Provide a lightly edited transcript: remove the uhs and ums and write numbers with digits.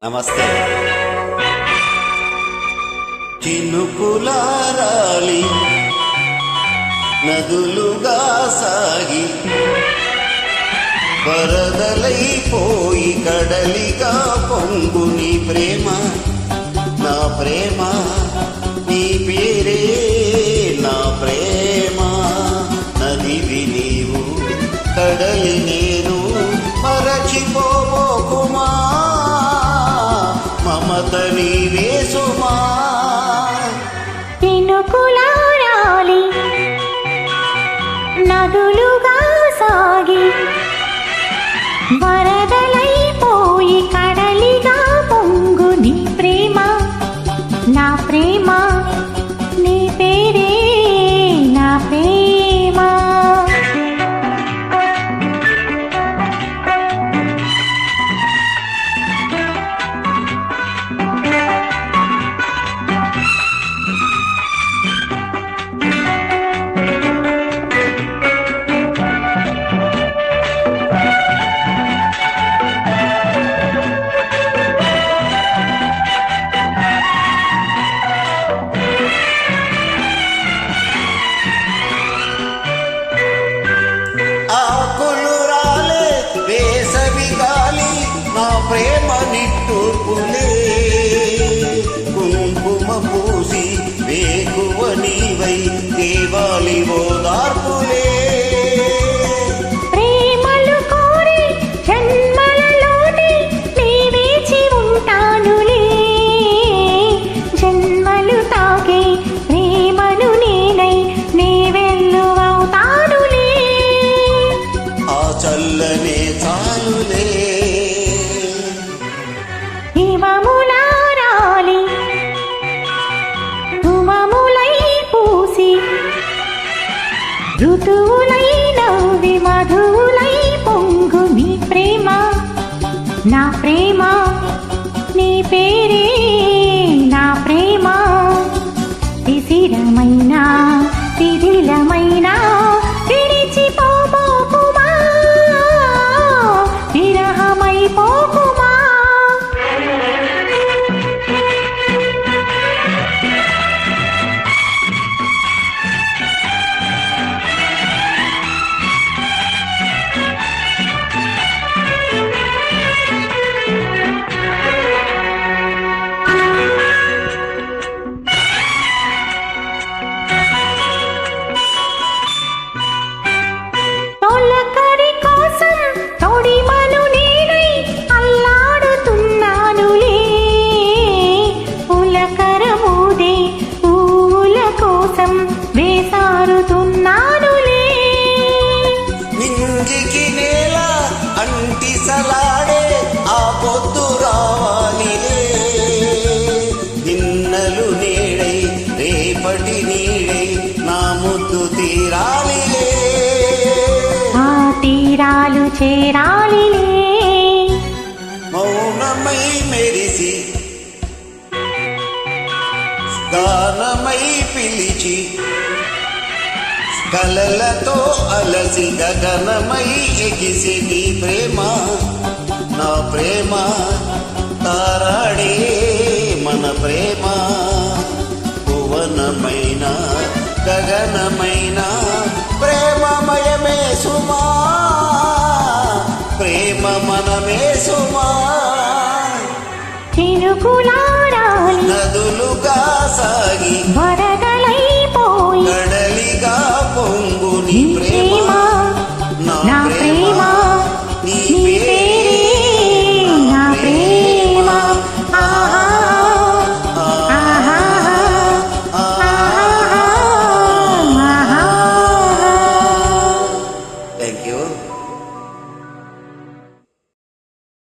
నమస్తే. చినుకులారాలి నదులుగా సాగి వరదలైపోయి కడలిగా పొంగు నీ ప్రేమ, నా ప్రేమ, నీ పేరే నా ప్రేమ. నదివి నీవు, కడలి నేను, మరచిపోబోకుమా, మమత నీవే సుమా. చినుకులారాలి నదులుగా సాగి వరదలైపోయి కడలిగా పొంగు నీ ప్రేమ, నా ప్రేమ, నీ పేరే నా ప్రేమ. ప్రేమ నిట్టూర్పులే కుంకుమ పూసి వేకువ నీవై దేవాలి ఓదార్పులే. ప్రేమలు కోరి జన్మలలోనే నీ వేచి ఉంటానులే, జన్మలు తాగే ప్రేమను నేనై నీ వెల్లువవుతానులే. ఆ చల్లనే చాలులే. హిమములారాలి ధుమములై పూసి ఋతువులై నవ్వి మధువులై పొంగు నీ ప్రేమ, నా ప్రేమ, నీ పేరే నా ప్రేమ. శిశిరమైన శిథిలమైన విడిచిపోబోకుమా, విరహమైపోకుమా. తొలకరి కోసం తొడిమను నేనై అల్లాడుతున్నానులే, పులకరమూదే పూల కోసం వేసారుతున్నానులే. నింగికి నేల అంటిసలాడే ఆ పొద్దు రావాలిలే, నిన్నలు నేడై రేపటి నీడై నా ముద్దు తీరాలిలే. ఆ తీరాలు చేరాలిలే. మౌనమై మెరిసి గానమై పిలిచి కలలతో అలసి గగనమై ఎగిసి నీ ప్రేమ, నా ప్రేమ, తారాడే మన ప్రేమ. భువనమైన గగనమైన ప్రేమమయమే సుమా, ప్రేమ మనమే సుమా. చినుకులారాలి నదులుగా సాగి వరదలైపోయి కడలిగా పొంగు నీ ప్రేమ.